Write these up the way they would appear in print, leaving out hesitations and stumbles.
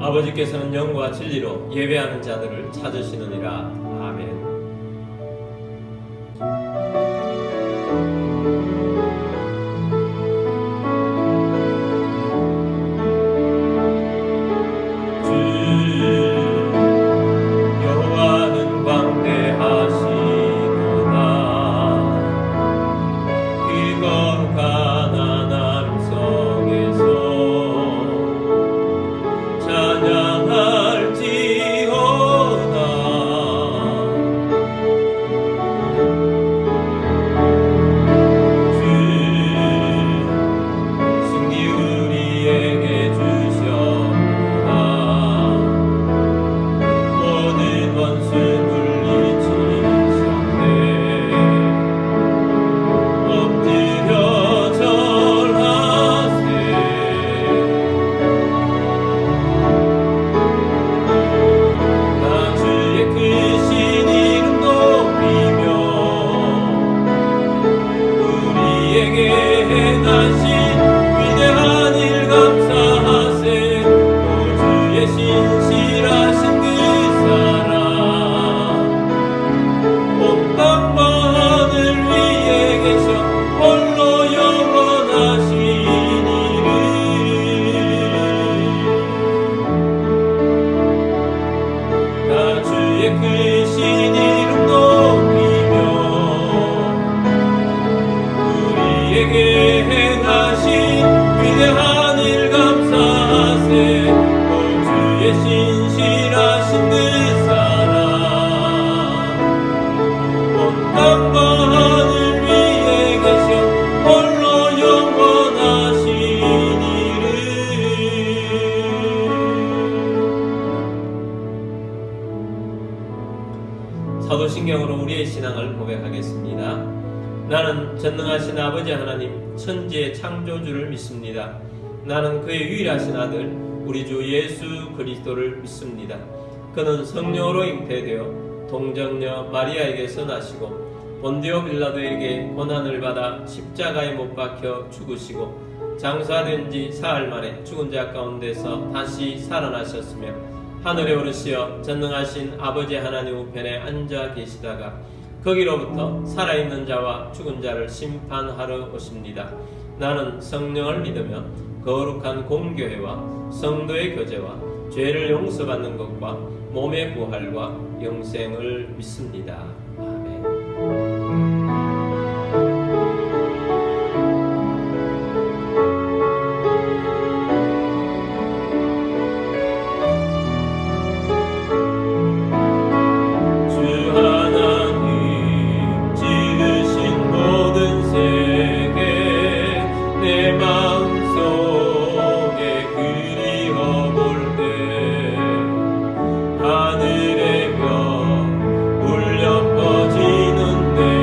아버지께서는 영과 진리로 예배하는 자들을 찾으시느니라. 아멘. 사도신경으로 우리의 신앙을 고백하겠습니다. 나는 전능하신 아버지 하나님 천지의 창조주를 믿습니다. 나는 그의 유일하신 아들 우리 주 예수 그리스도를 믿습니다. 그는 성령으로 잉태되어 동정녀 마리아에게서 나시고 본디오 빌라도에게 고난을 받아 십자가에 못 박혀 죽으시고 장사된 지 사흘 만에 죽은 자 가운데서 다시 살아나셨으며 하늘에 오르시어 전능하신 아버지 하나님 우편에 앉아 계시다가 거기로부터 살아있는 자와 죽은 자를 심판하러 오십니다. 나는 성령을 믿으며 거룩한 공교회와 성도의 교제와 죄를 용서받는 것과 몸의 부활과 영생을 믿습니다. 아멘. 하늘의 별 울려 퍼지는데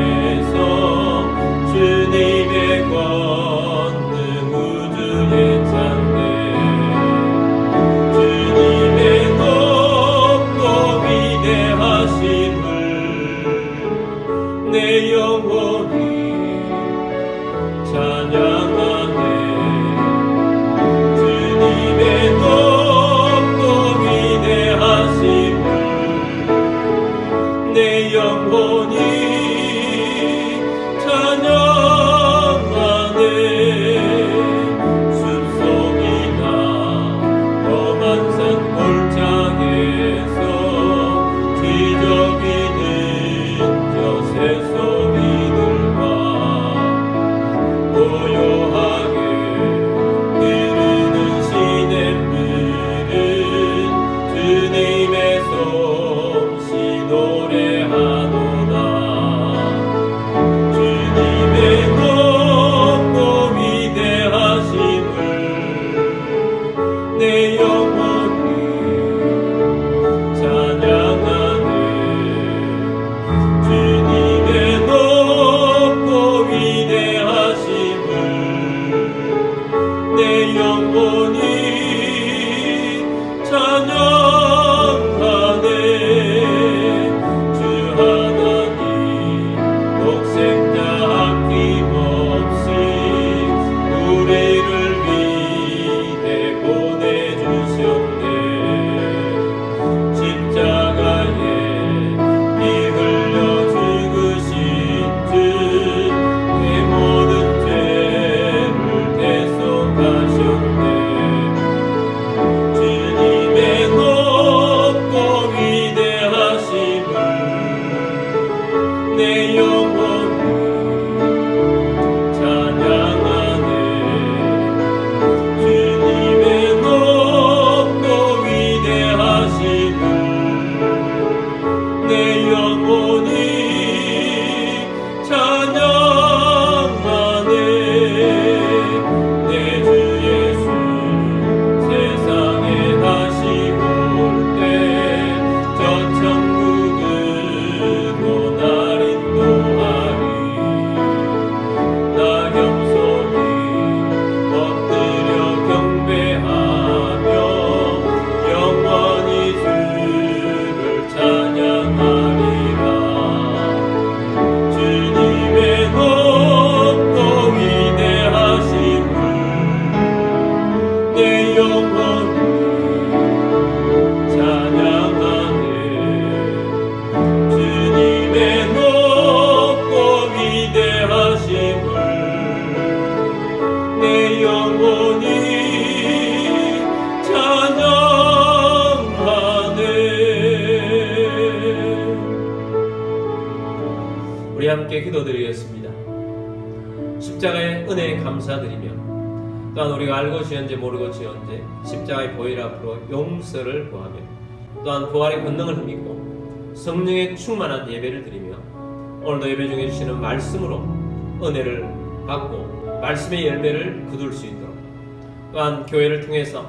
우리 함께 기도드리겠습니다. 십자가의 은혜에 감사드리며 또한 우리가 알고 지은지 모르고 지은지 십자가의 보혈 앞으로 용서를 구하며 또한 부활의 권능을 힘입고 성령의 충만한 예배를 드리며 오늘도 예배 중에 주시는 말씀으로 은혜를 받고 말씀의 열매를 거둘 수 있도록 또한 교회를 통해서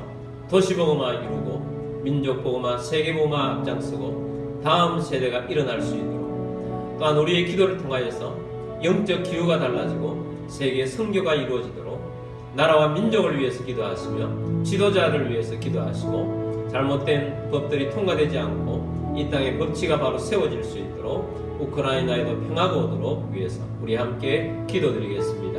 도시복음화 이루고 민족복음화 세계복음화 앞장서고 다음 세대가 일어날 수 있도록 또한 우리의 기도를 통하여서 영적 기후가 달라지고 세계 선교가 이루어지도록 나라와 민족을 위해서 기도하시며 지도자를 위해서 기도하시고 잘못된 법들이 통과되지 않고 이 땅의 법치가 바로 세워질 수 있도록 우크라이나에도 평화가 오도록 위해서 우리 함께 기도드리겠습니다.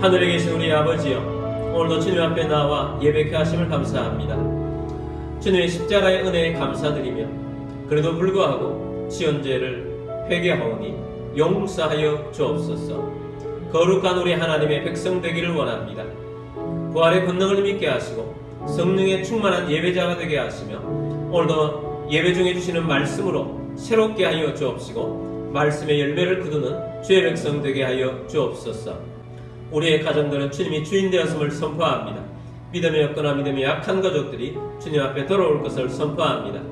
하늘에 계신 우리 아버지여, 오늘도 주님 앞에 나와 예배케 하심을 감사합니다. 주님의 십자가의 은혜에 감사드리며 그래도 불구하고 지은 죄를 회개하오니 용서하여 주옵소서. 거룩한 우리 하나님의 백성 되기를 원합니다. 부활의 권능을 믿게 하시고 성령의 충만한 예배자가 되게 하시며 오늘도 예배 중에 주시는 말씀으로 새롭게 하여 주옵시고 말씀의 열매를 거두는 주의 백성 되게 하여 주옵소서. 우리의 가정들은 주님이 주인 되었음을 선포합니다. 믿음이 없거나 믿음이 약한 가족들이 주님 앞에 돌아올 것을 선포합니다.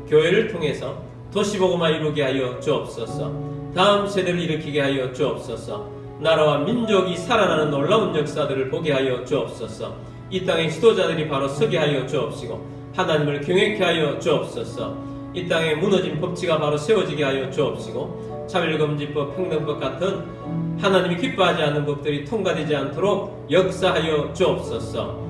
교회를 통해서 도시복음화 이루게 하여 주옵소서. 다음 세대를 일으키게 하여 주옵소서. 나라와 민족이 살아나는 놀라운 역사들을 보게 하여 주옵소서. 이 땅의 지도자들이 바로 서게 하여 주옵시고 하나님을 경외케 하여 주옵소서. 이 땅에 무너진 법치가 바로 세워지게 하여 주옵시고 차별금지법, 평등법 같은 하나님이 기뻐하지 않는 법들이 통과되지 않도록 역사하여 주옵소서.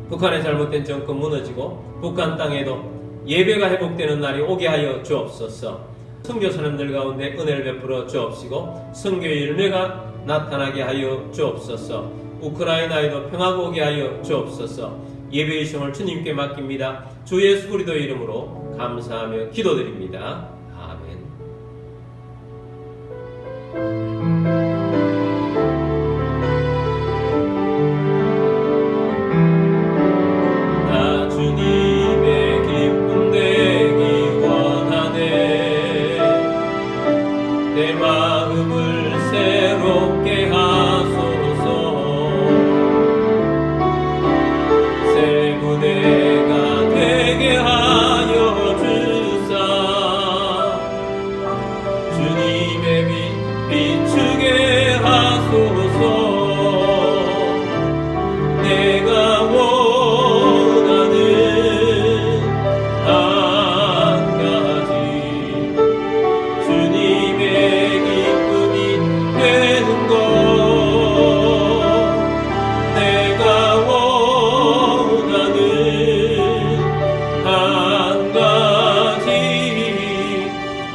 북한의 잘못된 정권 무너지고 북한 땅에도 예배가 회복되는 날이 오게 하여 주옵소서. 선교 사람들 가운데 은혜를 베풀어 주옵시고 선교의 열매가 나타나게 하여 주옵소서. 우크라이나에도 평화가 오게 하여 주옵소서. 예배의 시험을 주님께 맡깁니다. 주 예수 그리스도의 이름으로 감사하며 기도드립니다. 아멘. 내 마음을 새롭게 하소서. 새 무대가 되게 하여 주사. 주님의 빛 비추게 하소서. 내가 원하는 한 가지 주님의 되는 것 내가 원하는 한 가지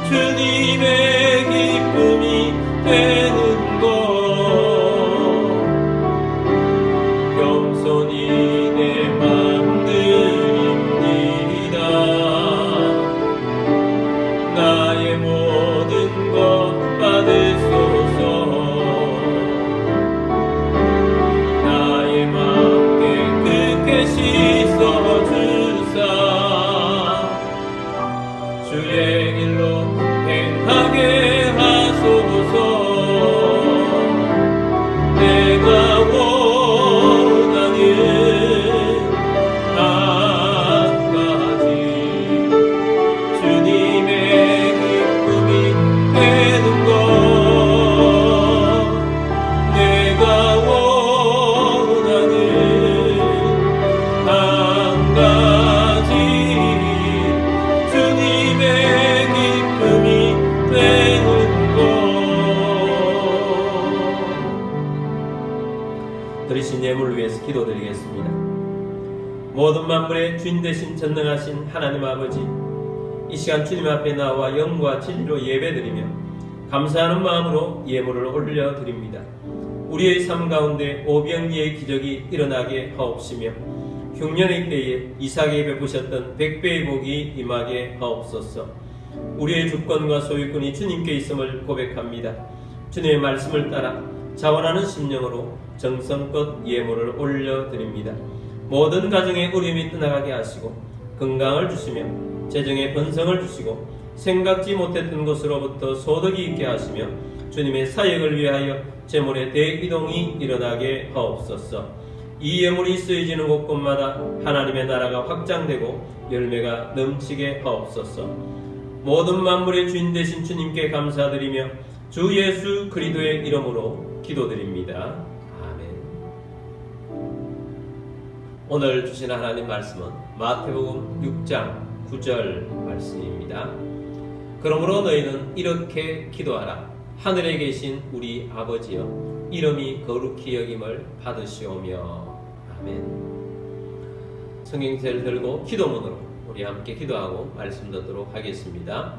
주님의 기쁨이 되는 것 겸손히 내 맘 드립니다. 나의 모든 것 받으소서. 나의 맘 깨끗게 씻어주사. 주의 길로 행하게 하소서. 되신 예물을 위해서 기도드리겠습니다. 모든 만물의 주인 되신 전능하신 하나님 아버지, 이 시간 주님 앞에 나와 영과 진리로 예배드리며 감사하는 마음으로 예물을 올려드립니다. 우리의 삶 가운데 오병이의 기적이 일어나게 하옵시며 흉년의 때에 이삭에게 베푸셨던 100배의 복이 임하게 하옵소서. 우리의 주권과 소유권이 주님께 있음을 고백합니다. 주님의 말씀을 따라 자원하는 심령으로 정성껏 예물을 올려드립니다. 모든 가정의 어려움이 떠나가게 하시고 건강을 주시며 재정의 번성을 주시고 생각지 못했던 곳으로부터 소득이 있게 하시며 주님의 사역을 위하여 재물의 대이동이 일어나게 하옵소서. 이 예물이 쓰여지는 곳곳마다 하나님의 나라가 확장되고 열매가 넘치게 하옵소서. 모든 만물의 주인 되신 주님께 감사드리며 주 예수 그리스도의 이름으로 기도드립니다. 아멘. 오늘 주신 하나님 말씀은 마태복음 6장 9절 말씀입니다. 그러므로 너희는 이렇게 기도하라. 하늘에 계신 우리 아버지여, 이름이 거룩히 여김을 받으시오며. 아멘. 성경책을 들고 기도문으로 우리 함께 기도하고 말씀 듣도록 하겠습니다.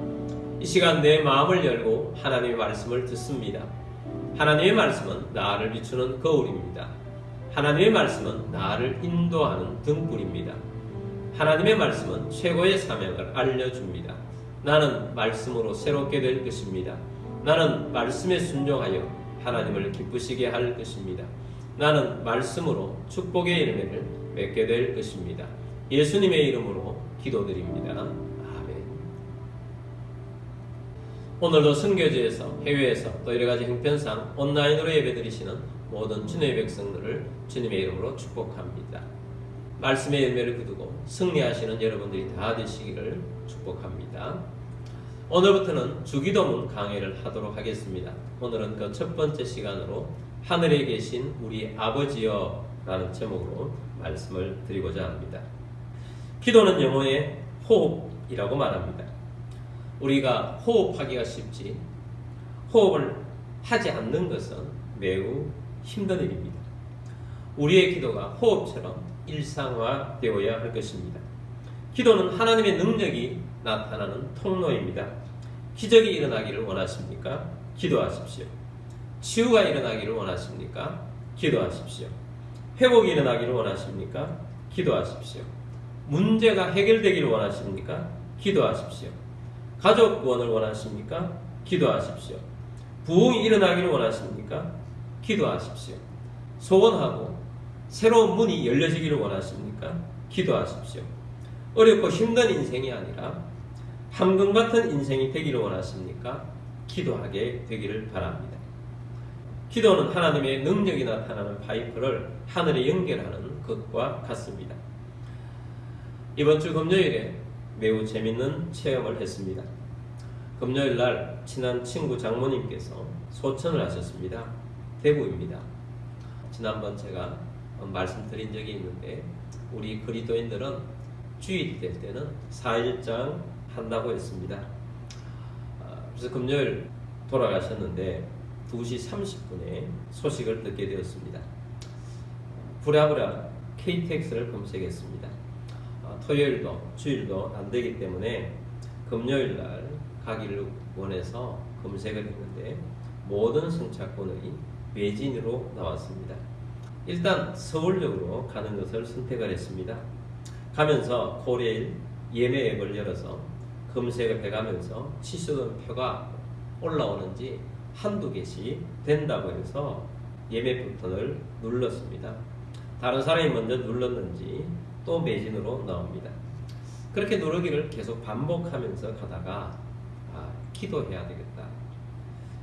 이 시간 내 마음을 열고 하나님의 말씀을 듣습니다. 하나님의 말씀은 나를 비추는 거울입니다. 하나님의 말씀은 나를 인도하는 등불입니다. 하나님의 말씀은 최고의 사명을 알려줍니다. 나는 말씀으로 새롭게 될 것입니다. 나는 말씀에 순종하여 하나님을 기쁘시게 할 것입니다. 나는 말씀으로 축복의 열매를 맺게 될 것입니다. 예수님의 이름으로 기도드립니다. 아멘. 오늘도 선교지에서, 해외에서 또 여러가지 형편상 온라인으로 예배드리시는 모든 주님의 백성들을 주님의 이름으로 축복합니다. 말씀의 열매를 거두고 승리하시는 여러분들이 다 되시기를 축복합니다. 오늘부터는 주기도문 강의를 하도록 하겠습니다. 오늘은 그 첫 번째 시간으로 하늘에 계신 우리 아버지여 라는 제목으로 말씀을 드리고자 합니다. 기도는 영어의 호흡이라고 말합니다. 우리가 호흡하기가 쉽지 호흡을 하지 않는 것은 매우 힘든 일입니다. 우리의 기도가 호흡처럼 일상화되어야 할 것입니다. 기도는 하나님의 능력이 나타나는 통로입니다. 기적이 일어나기를 원하십니까? 기도하십시오. 치유가 일어나기를 원하십니까? 기도하십시오. 회복이 일어나기를 원하십니까? 기도하십시오. 문제가 해결되기를 원하십니까? 기도하십시오. 가족 구원을 원하십니까? 기도하십시오. 부흥이 일어나기를 원하십니까? 기도하십시오. 소원하고 새로운 문이 열려지기를 원하십니까? 기도하십시오. 어렵고 힘든 인생이 아니라 황금 같은 인생이 되기를 원하십니까? 기도하게 되기를 바랍니다. 기도는 하나님의 능력이 나타나는 파이프를 하늘에 연결하는 것과 같습니다. 이번 주 금요일에 매우 재밌는 체험을 했습니다. 금요일 날 친한 친구 장모님께서 소천을 하셨습니다. 대구입니다. 지난번 제가 말씀드린 적이 있는데 우리 그리스도인들은 주일 될 때는 4일장 한다고 했습니다. 그래서 금요일 돌아가셨는데 2시 30분에 소식을 듣게 되었습니다. 부랴부랴 KTX를 검색했습니다. 토요일도 주일도 안 되기 때문에 금요일 날 가기를 원해서 검색을 했는데 모든 승차권이 매진으로 나왔습니다. 일단 서울역으로 가는 것을 선택을 했습니다. 가면서 코레일 예매 앱을 열어서 검색을 해가면서 취소된 표가 올라오는지 한두 개씩 된다고 해서 예매 버튼을 눌렀습니다. 다른 사람이 먼저 눌렀는지 또 매진으로 나옵니다. 그렇게 누르기를 계속 반복하면서 가다가 기도해야 되겠다.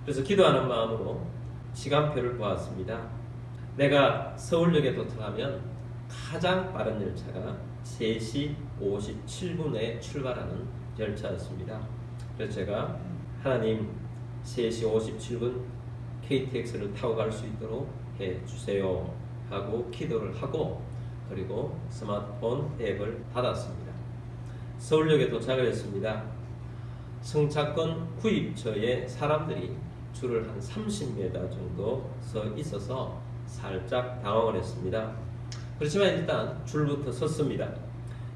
그래서 기도하는 마음으로 시간표를 보았습니다. 내가 서울역에 도착하면 가장 빠른 열차가 3시 57분에 출발하는 열차였습니다. 그래서 제가 하나님 3시 57분 KTX를 타고 갈 수 있도록 해주세요 하고 기도를 하고 그리고 스마트폰 앱을 닫았습니다. 서울역에 도착을 했습니다. 승차권 구입처에 사람들이 줄을 한 30m 정도 서 있어서 살짝 당황을 했습니다. 그렇지만 일단 줄부터 섰습니다.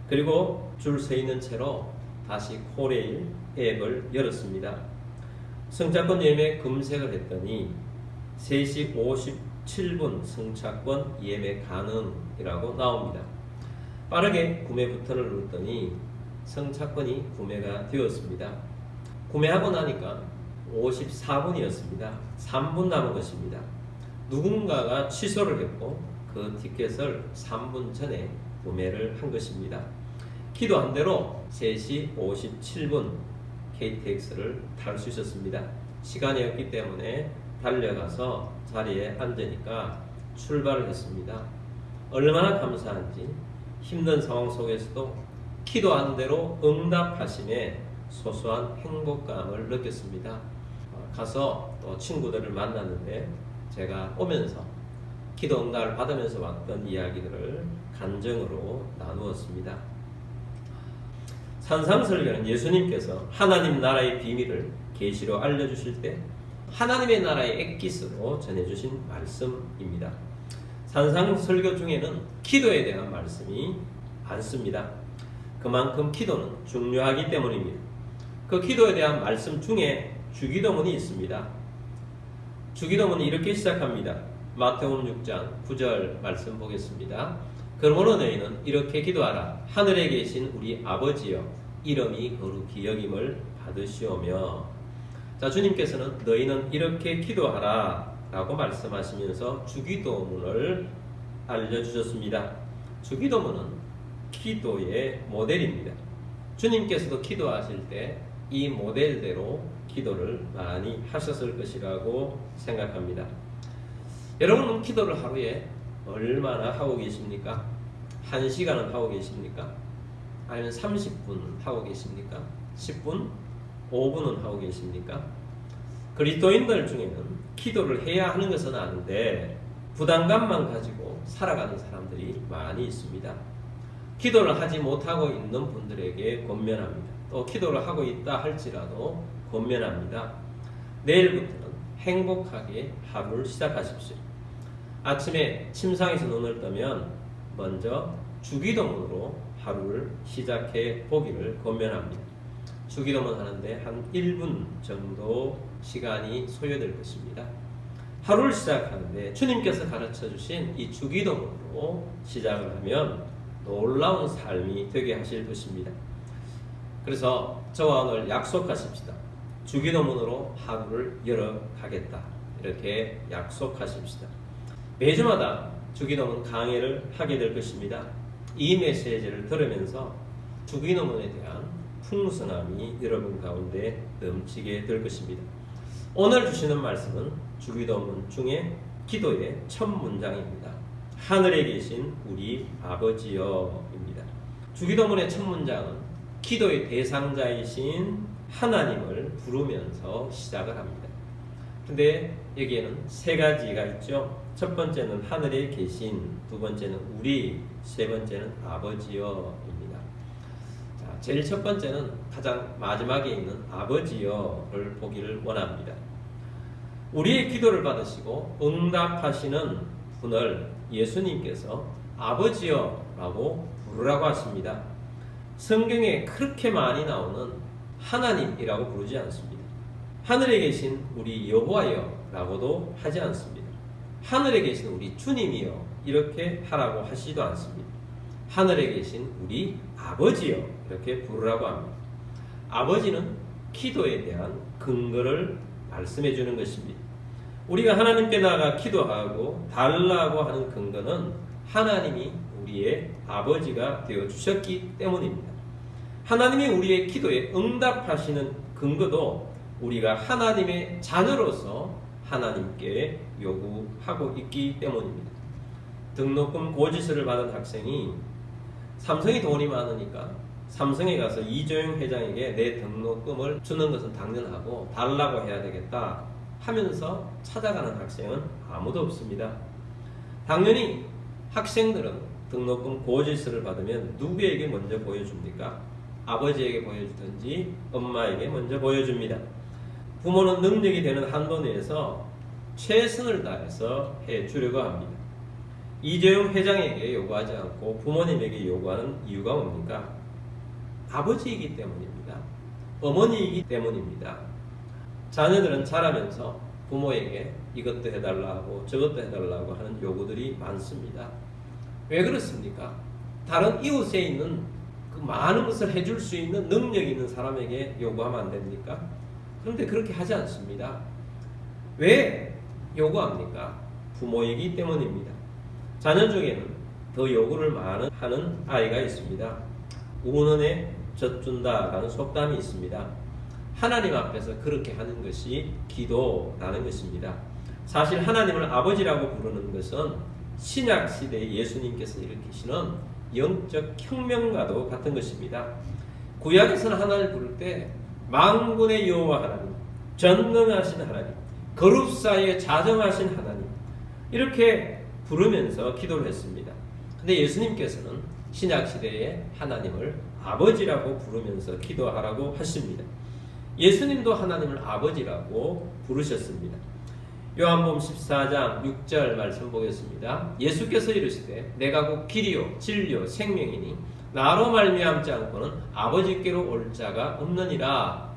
그리고 줄 서 있는 채로 다시 코레일 앱을 열었습니다. 승차권 예매 검색을 했더니 3시 57분 승차권 예매 가능이라고 나옵니다. 빠르게 구매 버튼을 눌렀더니 승차권이 구매가 되었습니다. 구매하고 나니까 54분이었습니다. 3분 남은 것입니다. 누군가가 취소를 했고 그 티켓을 3분 전에 구매를 한 것입니다. 기도한 대로 3시 57분 KTX를 탈 수 있었습니다. 시간이 없기 때문에 달려가서 자리에 앉으니까 출발을 했습니다. 얼마나 감사한지 힘든 상황 속에서도 기도한 대로 응답하심에 소소한 행복감을 느꼈습니다. 가서 또 친구들을 만났는데 제가 오면서 기도 응답을 받으면서 왔던 이야기들을 간증으로 나누었습니다. 산상설교는 예수님께서 하나님 나라의 비밀을 계시로 알려주실 때 하나님의 나라의 엑기스로 전해주신 말씀입니다. 산상설교 중에는 기도에 대한 말씀이 많습니다. 그만큼 기도는 중요하기 때문입니다. 그 기도에 대한 말씀 중에 주기도문이 있습니다. 주기도문이 이렇게 시작합니다. 마태복음 6장 9절 말씀 보겠습니다. 그러므로 너희는 이렇게 기도하라. 하늘에 계신 우리 아버지여, 이름이 거룩히 여김을 받으시오며. 자, 주님께서는 너희는 이렇게 기도하라 라고 말씀하시면서 주기도문을 알려주셨습니다. 주기도문은 기도의 모델입니다. 주님께서도 기도하실 때 이 모델대로 기도를 많이 하셨을 것이라고 생각합니다. 여러분은 기도를 하루에 얼마나 하고 계십니까? 1시간은 하고 계십니까? 아니면 30분 하고 계십니까? 10분? 5분은 하고 계십니까? 그리스도인들 중에는 기도를 해야 하는 것은 아는데 부담감만 가지고 살아가는 사람들이 많이 있습니다. 기도를 하지 못하고 있는 분들에게 권면합니다. 또 기도를 하고 있다 할지라도 권면합니다. 내일부터는 행복하게 하루를 시작하십시오. 아침에 침상에서 눈을 뜨면 먼저 주기도문으로 하루를 시작해 보기를 권면합니다. 주기도문 하는데 한 1분 정도 시간이 소요될 것입니다. 하루를 시작하는데 주님께서 가르쳐 주신 이 주기도문으로 시작을 하면 놀라운 삶이 되게 하실 것입니다. 그래서 저와 오늘 약속하십시다. 주기도문으로 하루를 열어가겠다. 이렇게 약속하십시다. 매주마다 주기도문 강의를 하게 될 것입니다. 이 메시지를 들으면서 주기도문에 대한 풍성함이 여러분 가운데 넘치게 될 것입니다. 오늘 주시는 말씀은 주기도문 중에 기도의 첫 문장입니다. 하늘에 계신 우리 아버지여입니다. 주기도문의 첫 문장은 기도의 대상자이신 하나님을 부르면서 시작을 합니다. 근데 여기에는 세 가지가 있죠. 첫 번째는 하늘에 계신, 두 번째는 우리, 세 번째는 아버지여입니다. 자, 제일 첫 번째는 가장 마지막에 있는 아버지여를 보기를 원합니다. 우리의 기도를 받으시고 응답하시는 분을 예수님께서 아버지여라고 부르라고 하십니다. 성경에 그렇게 많이 나오는 하나님이라고 부르지 않습니다. 하늘에 계신 우리 여호와여라고도 하지 않습니다. 하늘에 계신 우리 주님이여 이렇게 하라고 하시지도 않습니다. 하늘에 계신 우리 아버지여 이렇게 부르라고 합니다. 아버지는 기도에 대한 근거를 말씀해 주는 것입니다. 우리가 하나님께 나아가 기도하고 달라고 하는 근거는 하나님이 우리의 아버지가 되어 주셨기 때문입니다. 하나님이 우리의 기도에 응답하시는 근거도 우리가 하나님의 자녀로서 하나님께 요구하고 있기 때문입니다. 등록금 고지서를 받은 학생이 삼성이 돈이 많으니까 삼성에 가서 이조영 회장에게 내 등록금을 주는 것은 당연하고 달라고 해야 되겠다 하면서 찾아가는 학생은 아무도 없습니다. 당연히 학생들은 등록금 고지서를 받으면 누구에게 먼저 보여줍니까? 아버지에게 보여주든지 엄마에게 먼저 보여줍니다. 부모는 능력이 되는 한도 내에서 최선을 다해서 해주려고 합니다. 이재용 회장에게 요구하지 않고 부모님에게 요구하는 이유가 뭡니까? 아버지이기 때문입니다. 어머니이기 때문입니다. 자녀들은 자라면서 부모에게 이것도 해달라고 저것도 해달라고 하는 요구들이 많습니다. 왜 그렇습니까? 다른 이웃에 있는 그 많은 것을 해줄 수 있는 능력이 있는 사람에게 요구하면 안 됩니까? 그런데 그렇게 하지 않습니다. 왜 요구합니까? 부모이기 때문입니다. 자녀 중에는 더 요구를 많이 하는 아이가 있습니다. 우는 애 젖준다라는 속담이 있습니다. 하나님 앞에서 그렇게 하는 것이 기도라는 것입니다. 사실 하나님을 아버지라고 부르는 것은 신약 시대에 예수님께서 일으키시는 영적 혁명과도 같은 것입니다. 구약에서는 하나님을 부를 때 만군의 여호와 하나님, 전능하신 하나님, 거룩 사이에 자정하신 하나님 이렇게 부르면서 기도를 했습니다. 근데 예수님께서는 신약 시대에 하나님을 아버지라고 부르면서 기도하라고 하십니다. 예수님도 하나님을 아버지라고 부르셨습니다. 요한복음 14장 6절 말씀 보겠습니다. 예수께서 이르시되 내가 곧 길이요 진리요 생명이니 나로 말미암지 않고는 아버지께로 올 자가 없느니라.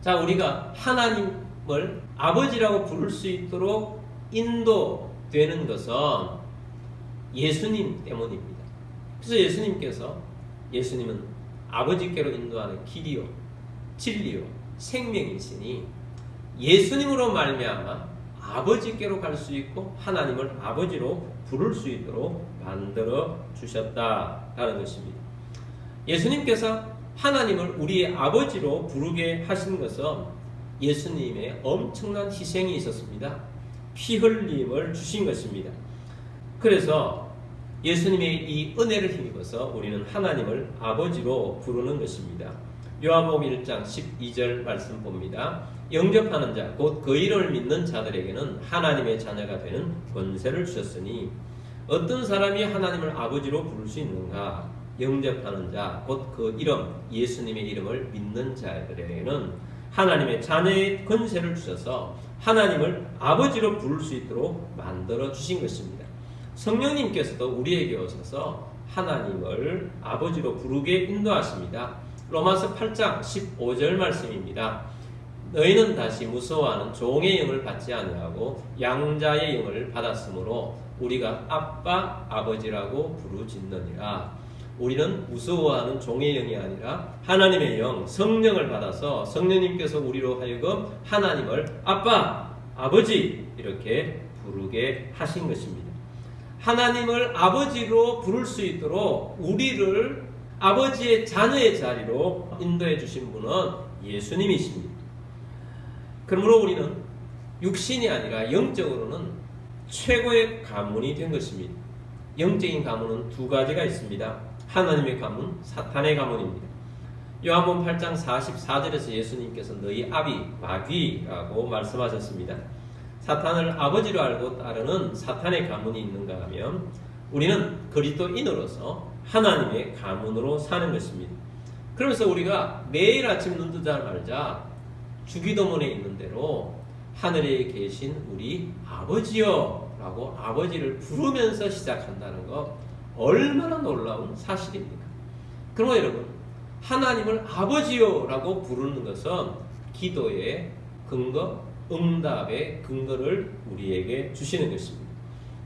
자, 우리가 하나님을 아버지라고 부를 수 있도록 인도되는 것은 예수님 때문입니다. 그래서 예수님은 아버지께로 인도하는 길이요 진리요 생명이시니 예수님으로 말미암아 아버지께로 갈 수 있고 하나님을 아버지로 부를 수 있도록 만들어 주셨다라는 것입니다. 예수님께서 하나님을 우리의 아버지로 부르게 하신 것은 예수님의 엄청난 희생이 있었습니다. 피 흘림을 주신 것입니다. 그래서 예수님의 이 은혜를 힘입어서 우리는 하나님을 아버지로 부르는 것입니다. 요한복음 1장 12절 말씀 봅니다. 영접하는 자 곧 그 이름을 믿는 자들에게는 하나님의 자녀가 되는 권세를 주셨으니 어떤 사람이 하나님을 아버지로 부를 수 있는가? 영접하는 자 곧 그 이름 예수님의 이름을 믿는 자들에게는 하나님의 자녀의 권세를 주셔서 하나님을 아버지로 부를 수 있도록 만들어 주신 것입니다. 성령님께서도 우리에게 오셔서 하나님을 아버지로 부르게 인도하십니다. 로마서 8장 15절 말씀입니다. 너희는 다시 무서워하는 종의 영을 받지 아니하고 양자의 영을 받았으므로 우리가 아빠 아버지라고 부르짖느니라. 우리는 무서워하는 종의 영이 아니라 하나님의 영 성령을 받아서 성령님께서 우리로 하여금 하나님을 아빠 아버지 이렇게 부르게 하신 것입니다. 하나님을 아버지로 부를 수 있도록 우리를 아버지의 자녀의 자리로 인도해 주신 분은 예수님이십니다. 그러므로 우리는 육신이 아니라 영적으로는 최고의 가문이 된 것입니다. 영적인 가문은 두 가지가 있습니다. 하나님의 가문, 사탄의 가문입니다. 요한복음 8장 44절에서 예수님께서 너희 아비 마귀라고 말씀하셨습니다. 사탄을 아버지로 알고 따르는 사탄의 가문이 있는가 하면 우리는 그리스도인으로서 하나님의 가문으로 사는 것입니다. 그러면서 우리가 매일 아침 눈 뜨자마자 주기도문에 있는 대로 하늘에 계신 우리 아버지여 라고 아버지를 부르면서 시작한다는 것 얼마나 놀라운 사실입니까? 그러면 여러분 하나님을 아버지여 라고 부르는 것은 기도의 근거, 응답의 근거를 우리에게 주시는 것입니다.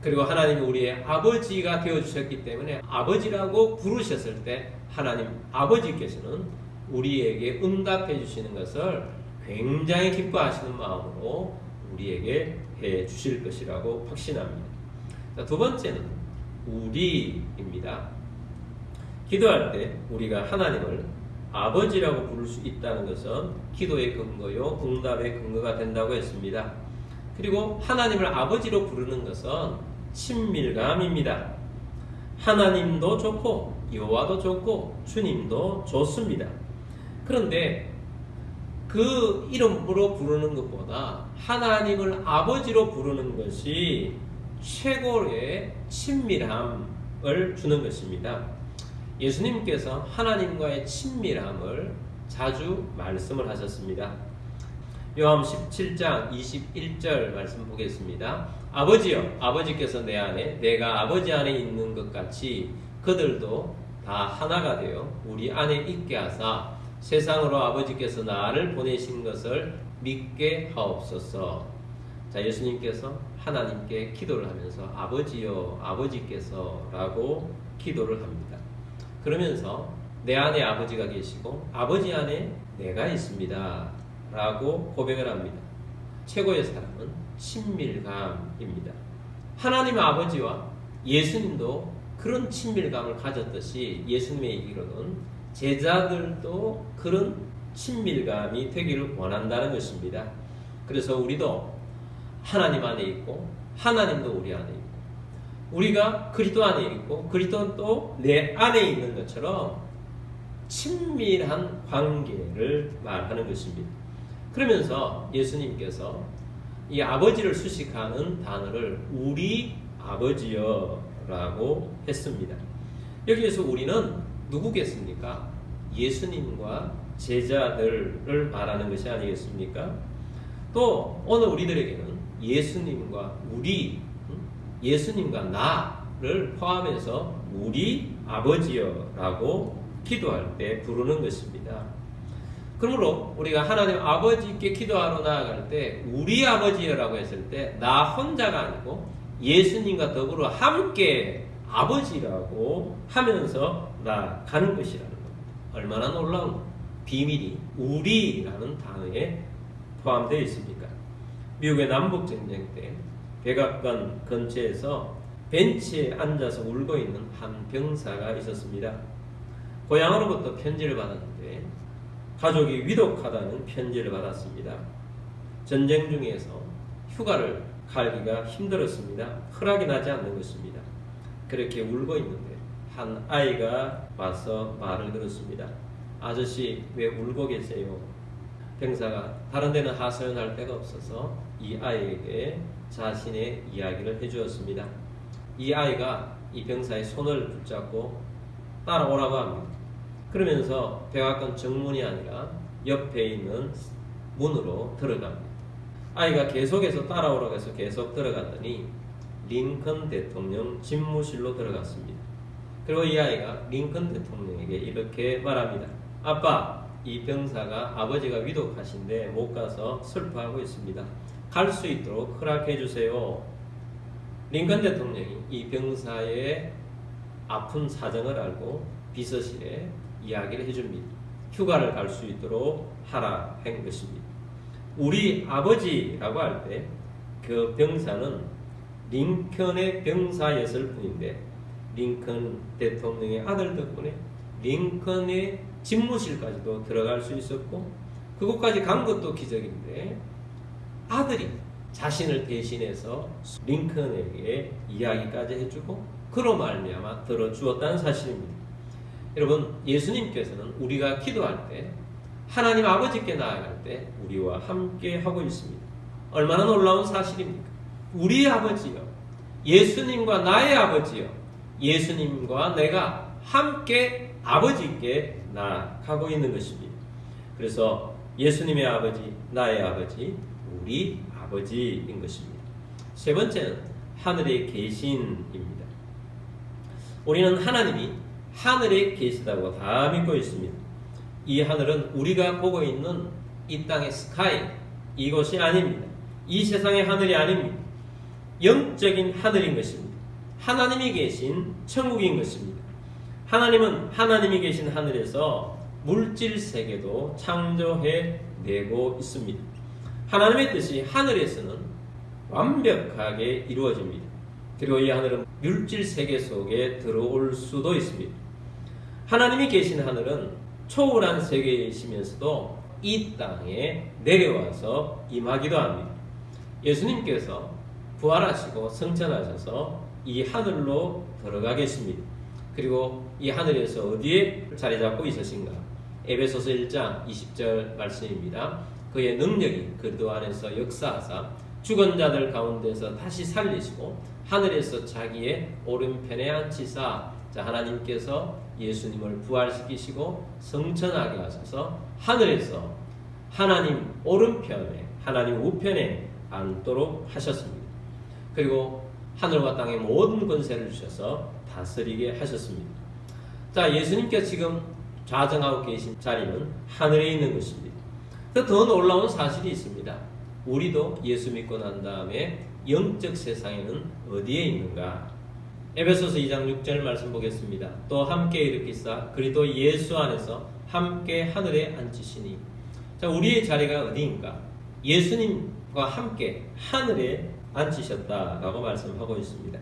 그리고 하나님이 우리의 아버지가 되어주셨기 때문에 아버지라고 부르셨을 때 하나님 아버지께서는 우리에게 응답해 주시는 것을 굉장히 기뻐하시는 마음으로 우리에게 해 주실 것이라고 확신합니다. 자, 두 번째는 우리입니다. 기도할 때 우리가 하나님을 아버지라고 부를 수 있다는 것은 기도의 근거요 응답의 근거가 된다고 했습니다. 그리고 하나님을 아버지로 부르는 것은 친밀감입니다. 하나님도 좋고 여호와도 좋고 주님도 좋습니다. 그런데 그 이름으로 부르는 것보다 하나님을 아버지로 부르는 것이 최고의 친밀함을 주는 것입니다. 예수님께서 하나님과의 친밀함을 자주 말씀을 하셨습니다. 요한 17장 21절 말씀 보겠습니다. 아버지여, 아버지께서 내 안에, 내가 아버지 안에 있는 것 같이 그들도 다 하나가 되어 우리 안에 있게 하사 세상으로 아버지께서 나를 보내신 것을 믿게 하옵소서. 자, 예수님께서 하나님께 기도를 하면서 아버지여, 아버지께서 라고 기도를 합니다. 그러면서 내 안에 아버지가 계시고 아버지 안에 내가 있습니다 라고 고백을 합니다. 최고의 사랑은 친밀감입니다. 하나님 아버지와 예수님도 그런 친밀감을 가졌듯이 예수님의 얘기로는 제자들도 그런 친밀감이 되기를 원한다는 것입니다. 그래서 우리도 하나님 안에 있고 하나님도 우리 안에 있고 우리가 그리스도 안에 있고 그리스도는 또 내 안에 있는 것처럼 친밀한 관계를 말하는 것입니다. 그러면서 예수님께서 이 아버지를 수식하는 단어를 우리 아버지여 라고 했습니다. 여기에서 우리는 누구겠습니까? 예수님과 제자들을 말하는 것이 아니겠습니까? 또 오늘 우리들에게는 예수님과 우리, 예수님과 나를 포함해서 우리 아버지여 라고 기도할 때 부르는 것입니다. 그러므로 우리가 하나님 아버지께 기도하러 나아갈 때 우리 아버지여라고 했을 때 나 혼자가 아니고 예수님과 더불어 함께 아버지라고 하면서 나가는 것이라는 겁니다. 얼마나 놀라운 비밀이 우리라는 단어에 포함되어 있습니까? 미국의 남북전쟁 때 백악관 근처에서 벤치에 앉아서 울고 있는 한 병사가 있었습니다. 고향으로부터 편지를 받았는데 가족이 위독하다는 편지를 받았습니다. 전쟁 중에서 휴가를 가기가 힘들었습니다. 허락이 나지 않는 것입니다. 그렇게 울고 있는데 한 아이가 와서 말을 들었습니다. 아저씨 왜 울고 계세요? 병사가 다른 데는 하소연할 데가 없어서 이 아이에게 자신의 이야기를 해주었습니다. 이 아이가 이 병사의 손을 붙잡고 따라오라고 합니다. 그러면서 백악관 정문이 아니라 옆에 있는 문으로 들어갑니다. 아이가 계속해서 따라오라고 해서 계속 들어갔더니 링컨 대통령 집무실로 들어갔습니다. 그리고 이 아이가 링컨 대통령에게 이렇게 말합니다. 아빠, 이 병사가 아버지가 위독하신데 못 가서 슬퍼하고 있습니다. 갈 수 있도록 허락해 주세요. 링컨 대통령이 이 병사의 아픈 사정을 알고 비서실에 이야기를 해줍니다. 휴가를 갈 수 있도록 하라 한 것입니다. 우리 아버지라고 할 때 그 병사는 링컨의 병사였을 뿐인데 링컨 대통령의 아들 덕분에 링컨의 집무실까지도 들어갈 수 있었고 그곳까지 간 것도 기적인데 아들이 자신을 대신해서 링컨에게 이야기까지 해주고 그로 말미암아 들어주었다는 사실입니다. 여러분, 예수님께서는 우리가 기도할 때 하나님 아버지께 나아갈 때 우리와 함께 하고 있습니다. 얼마나 놀라운 사실입니까? 우리 아버지요, 예수님과 나의 아버지요, 예수님과 내가 함께 아버지께 나아가고 있는 것입니다. 그래서 예수님의 아버지, 나의 아버지, 우리 아버지인 것입니다. 세 번째는 하늘에 계신입니다. 우리는 하나님이 하늘에 계시다고 다 믿고 있습니다. 이 하늘은 우리가 보고 있는 이 땅의 스카이, 이것이 아닙니다. 이 세상의 하늘이 아닙니다. 영적인 하늘인 것입니다. 하나님이 계신 천국인 것입니다. 하나님은 하나님이 계신 하늘에서 물질 세계도 창조해 내고 있습니다. 하나님의 뜻이 하늘에서는 완벽하게 이루어집니다. 그리고 이 하늘은 물질 세계 속에 들어올 수도 있습니다. 하나님이 계신 하늘은 초월한 세계이시면서도 이 땅에 내려와서 임하기도 합니다. 예수님께서 부활하시고 승천하셔서 이 하늘로 들어가 계십니다. 그리고 이 하늘에서 어디에 자리 잡고 있으신가? 에베소서 1장 20절 말씀입니다. 그의 능력이 그리스도 안에서 역사하사 죽은 자들 가운데서 다시 살리시고 하늘에서 자기의 오른편에 앉히사. 자, 하나님께서 예수님을 부활시키시고 성천하게 하셔서 하늘에서 하나님 오른편에 하나님 우편에 앉도록 하셨습니다. 그리고 하늘과 땅의 모든 권세를 주셔서 다스리게 하셨습니다. 자, 예수님께서 지금 좌정하고 계신 자리는 하늘에 있는 것입니다. 더 놀라운 사실이 있습니다. 우리도 예수 믿고 난 다음에 영적 세상에는 어디에 있는가? 에베소서 2장 6절 말씀 보겠습니다. 또 함께 일으키사 그리스도 예수 안에서 함께 하늘에 앉으시니. 자, 우리의 자리가 어디인가? 예수님과 함께 하늘에 앉으셨다라고 말씀하고 있습니다.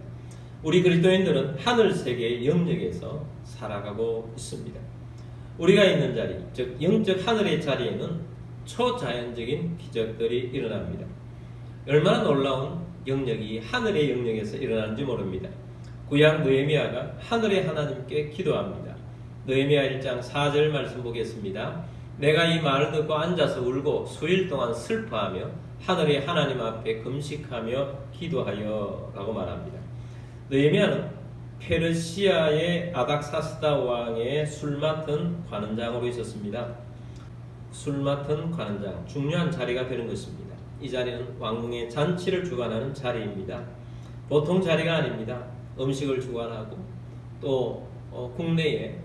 우리 그리스도인들은 하늘 세계의 영역에서 살아가고 있습니다. 우리가 있는 자리, 즉 영적 하늘의 자리에는 초자연적인 기적들이 일어납니다. 얼마나 놀라운 영역이 하늘의 영역에서 일어나는지 모릅니다. 구약 느헤미야가 하늘의 하나님께 기도합니다. 느헤미야 1장 4절 말씀 보겠습니다. 내가 이 말을 듣고 앉아서 울고 수일 동안 슬퍼하며 하늘의 하나님 앞에 금식하며 기도하여 라고 말합니다. 느헤미야는 페르시아의 아닥사스다 왕의 술 맡은 관원장으로 있었습니다. 술 맡은 관원장, 중요한 자리가 되는 것입니다. 이 자리는 왕궁의 잔치를 주관하는 자리입니다. 보통 자리가 아닙니다. 음식을 주관하고 또 국내에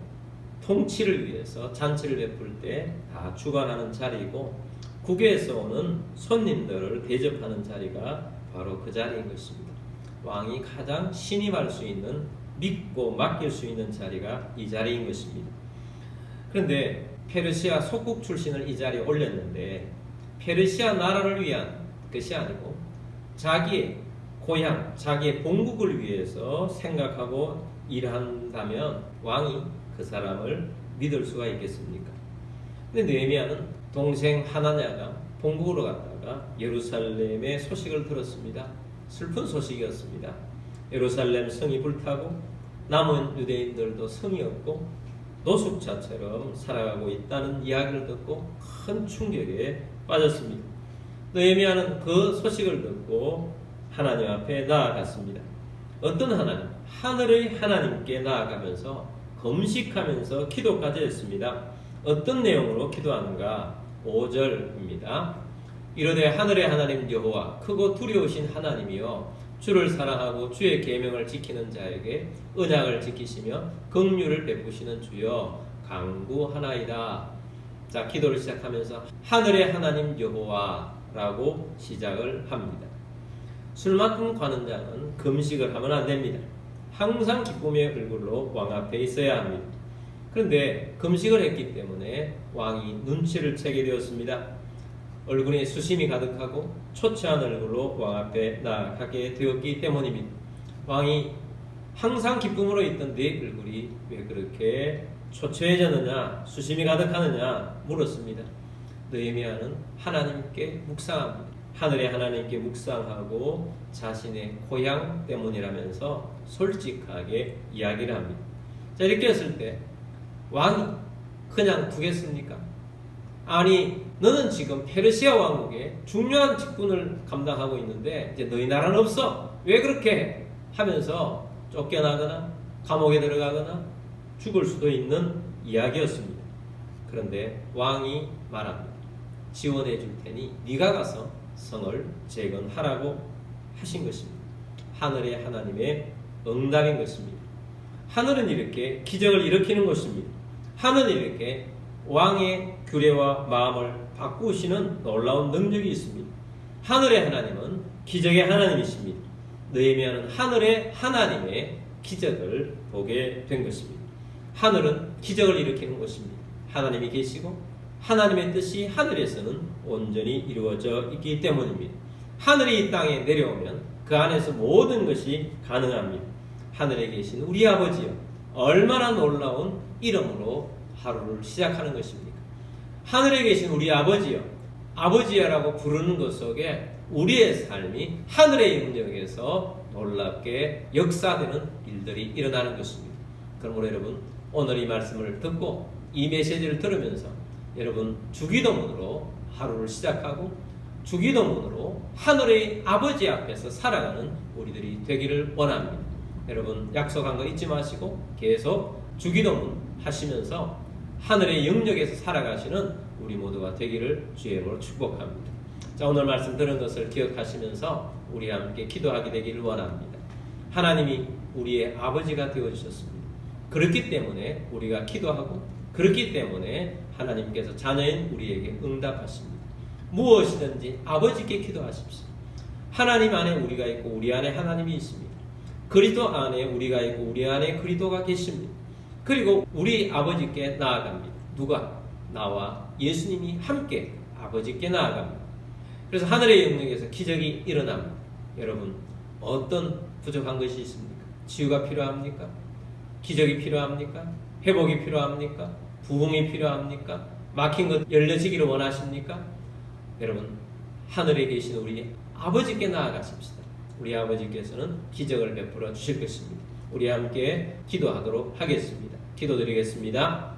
통치를 위해서 잔치를 베풀 때 다 주관하는 자리이고, 국외에서 오는 손님들을 대접하는 자리가 바로 그 자리인 것입니다. 왕이 가장 신임할 수 있는, 믿고 맡길 수 있는 자리가 이 자리인 것입니다. 그런데 페르시아 속국 출신을 이 자리에 올렸는데 페르시아 나라를 위한 것이 아니고 자기의 고향, 자기의 본국을 위해서 생각하고 일한다면 왕이 그 사람을 믿을 수가 있겠습니까? 근데 느헤미야는 동생 하나냐가 본국으로 갔다가 예루살렘의 소식을 들었습니다. 슬픈 소식이었습니다. 예루살렘 성이 불타고 남은 유대인들도 성이 없고 노숙자처럼 살아가고 있다는 이야기를 듣고 큰 충격에 빠졌습니다. 느헤미야는 그 소식을 듣고 하나님 앞에 나아갔습니다. 어떤 하나님? 하늘의 하나님께 나아가면서 금식하면서 기도까지 했습니다. 어떤 내용으로 기도하는가? 5절입니다. 이르되 하늘의 하나님 여호와 크고 두려우신 하나님이여 주를 사랑하고 주의 계명을 지키는 자에게 언약을 지키시며 긍휼을 베푸시는 주여 간구하나이다. 자, 기도를 시작하면서 하늘의 하나님 여호와라고 시작을 합니다. 술 맡은 관원장은 금식을 하면 안 됩니다. 항상 기쁨의 얼굴로 왕 앞에 있어야 합니다. 그런데 금식을 했기 때문에 왕이 눈치를 채게 되었습니다. 얼굴에 수심이 가득하고 초췌한 얼굴로 왕 앞에 나아가게 되었기 때문입니다. 왕이 항상 기쁨으로 있던 네 얼굴이 왜 그렇게 초췌해졌느냐, 수심이 가득하느냐 물었습니다. 느헤미야는 하나님께 묵상합니다. 하늘의 하나님께 묵상하고 자신의 고향 때문이라면서 솔직하게 이야기를 합니다. 자, 이렇게 했을 때 왕이 그냥 두겠습니까? 아니, 너는 지금 페르시아 왕국의 중요한 직분을 감당하고 있는데 이제 너희 나라는 없어. 왜 그렇게 해? 하면서 쫓겨나거나 감옥에 들어가거나 죽을 수도 있는 이야기였습니다. 그런데 왕이 말합니다. 지원해 줄 테니 네가 가서 성을 재건하라고 하신 것입니다. 하늘의 하나님의 응답인 것입니다. 하늘은 이렇게 기적을 일으키는 것입니다. 하늘은 이렇게 왕의 규례와 마음을 바꾸시는 놀라운 능력이 있습니다. 하늘의 하나님은 기적의 하나님이십니다. 느헤미야는 하늘의 하나님의 기적을 보게 된 것입니다. 하늘은 기적을 일으키는 것입니다. 하나님이 계시고 하나님의 뜻이 하늘에서는 온전히 이루어져 있기 때문입니다. 하늘이 이 땅에 내려오면 그 안에서 모든 것이 가능합니다. 하늘에 계신 우리 아버지여, 얼마나 놀라운 이름으로 하루를 시작하는 것입니까? 하늘에 계신 우리 아버지여, 아버지여라고 부르는 것 속에 우리의 삶이 하늘의 영역에서 놀랍게 역사되는 일들이 일어나는 것입니다. 그러므로 여러분, 오늘 이 말씀을 듣고 이 메시지를 들으면서 여러분 주기도문으로 하루를 시작하고 주기도문으로 하늘의 아버지 앞에서 살아가는 우리들이 되기를 원합니다. 여러분 약속한 거 잊지 마시고 계속 주기도문 하시면서 하늘의 영역에서 살아가시는 우리 모두가 되기를 주의 이름으로 축복합니다. 자, 오늘 말씀 들은 것을 기억하시면서 우리 함께 기도하게 되기를 원합니다. 하나님이 우리의 아버지가 되어주셨습니다. 그렇기 때문에 우리가 기도하고, 그렇기 때문에 하나님께서 자녀인 우리에게 응답하십니다. 무엇이든지 아버지께 기도하십시오. 하나님 안에 우리가 있고 우리 안에 하나님이 있습니다. 그리스도 안에 우리가 있고 우리 안에 그리스도가 계십니다. 그리고 우리 아버지께 나아갑니다. 누가? 나와 예수님이 함께 아버지께 나아갑니다. 그래서 하늘의 영역에서 기적이 일어납니다. 여러분, 어떤 부족한 것이 있습니까? 치유가 필요합니까? 기적이 필요합니까? 회복이 필요합니까? 부흥이 필요합니까? 막힌 것 열려지기를 원하십니까? 여러분, 하늘에 계신 우리 아버지께 나아가십시다. 우리 아버지께서는 기적을 베풀어 주실 것입니다. 우리 함께 기도하도록 하겠습니다. 기도드리겠습니다.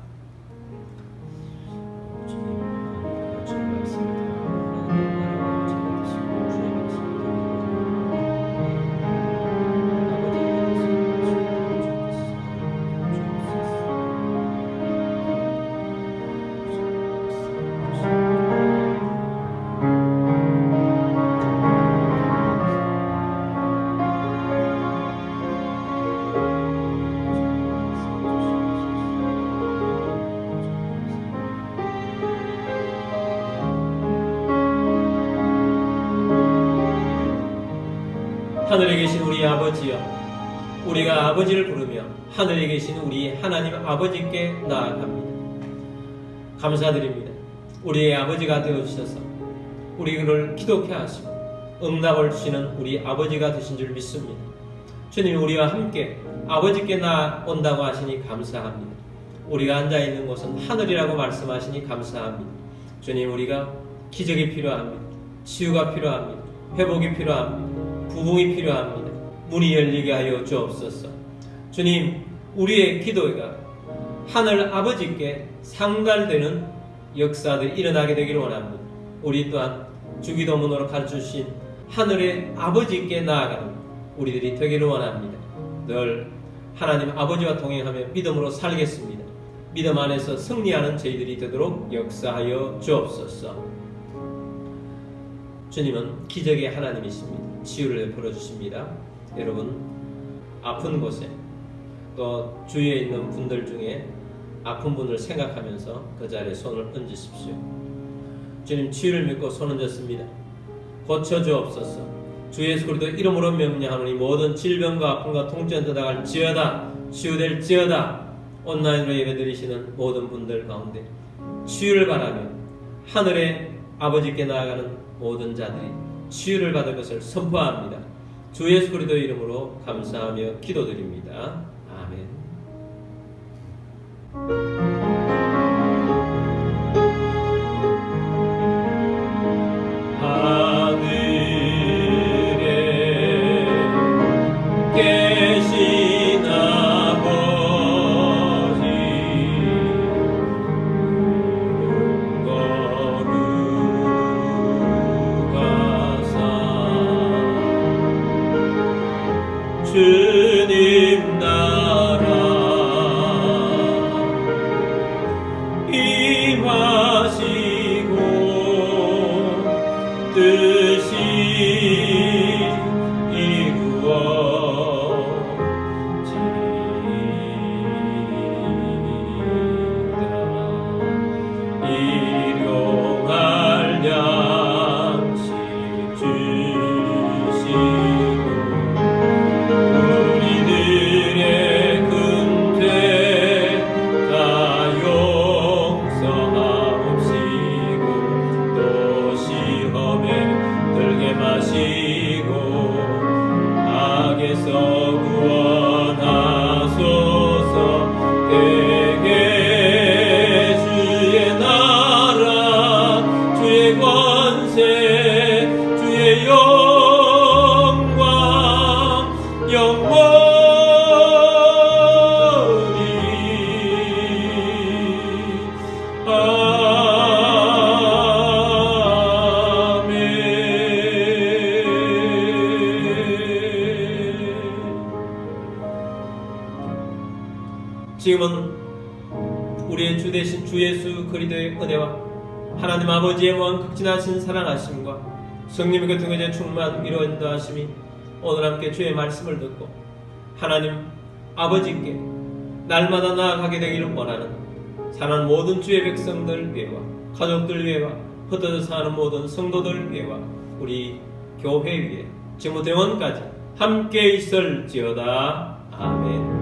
하늘에 계신 우리 아버지여, 우리가 아버지를 부르며 하늘에 계신 우리 하나님 아버지께 나아갑니다. 감사드립니다. 우리의 아버지가 되어주셔서 우리를 기독케 하시고 응답을 주시는 우리 아버지가 되신 줄 믿습니다. 주님, 우리와 함께 아버지께 나온다고 하시니 감사합니다. 우리가 앉아있는 곳은 하늘이라고 말씀하시니 감사합니다. 주님, 우리가 기적이 필요합니다. 치유가 필요합니다. 회복이 필요합니다. 부흥이 필요합니다. 문이 열리게 하여 주옵소서. 주님, 우리의 기도가 하늘 아버지께 상달되는 역사들이 일어나게 되기를 원합니다. 우리 또한 주기도문으로 가르쳐주신 하늘의 아버지께 나아가는 우리들이 되기를 원합니다. 늘 하나님 아버지와 동행하며 믿음으로 살겠습니다. 믿음 안에서 승리하는 저희들이 되도록 역사하여 주옵소서. 주님은 기적의 하나님이십니다. 치유를 베풀어 주십니다. 여러분, 아픈 곳에 또 주위에 있는 분들 중에 아픈 분을 생각하면서 그 자리에 손을 얹으십시오. 주님, 치유를 믿고 손 얹었습니다. 고쳐 주옵소서. 주 예수 그리스도 이름으로 명령하노니 모든 질병과 아픔과 통증 떠나갈지어다. 치유될지어다. 온라인으로 예배드리시는 모든 분들 가운데 치유를 바라며 하늘의 아버지께 나아가는 모든 자들이 치유를 받을 것을 선포합니다. 주 예수 그리스도 이름으로 감사하며 기도드립니다. 아멘. 주님 나라 임하시고 뜻이 이루어지이다. 일용할 양식 주시고 우리들의 근태 다 용서하옵시고 또 시험에 들게 마시고 악에서 구원하소서. 대개 주의 나라 주의 권세 주의 영광 영원히 아멘. 지금은 우리의 주 되신 주 예수 그리스도의 은혜와 하나님 아버지의 먼 극진하신 사랑하심과 성령의 같은 것에 충만 위로 인도하심이 오늘 함께 주의 말씀을 듣고 하나님 아버지께 날마다 나아가게 되기를 원하는 사랑하는 모든 주의 백성들 위해와 가족들 위해와 흩어져 사는 모든 성도들 위해와 우리 교회 위에 지금부터 영원까지 함께 있을지어다. 아멘.